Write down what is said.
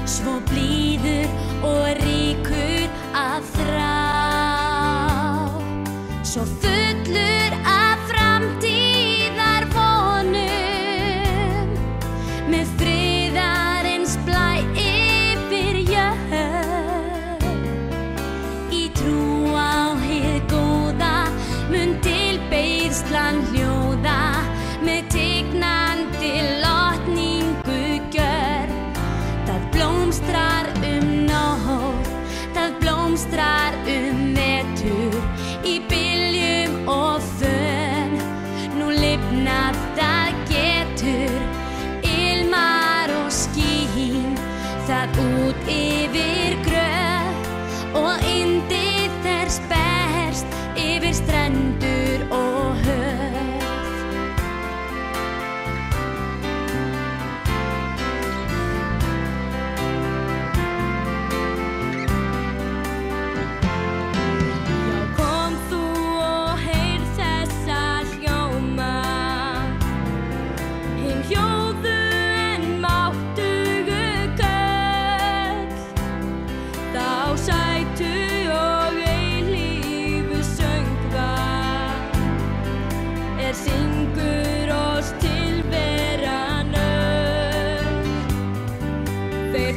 svo blíður og ríkur af þrá, svo fullur af framtíðarvonum, með friðarins blæ yfir jörð. Í trú á hið góða mun tilbeiðslan hljóða, með tignandi lotningu gjörð. Það blómstrar nótt, það blómstrar vetur, í byljum og fönn. Nú lifnar það getur, ilmar og skín, það út yfir gröf, og yndið þess berst yfir strendur og höf. Syngur oss tilveran öll. Þeir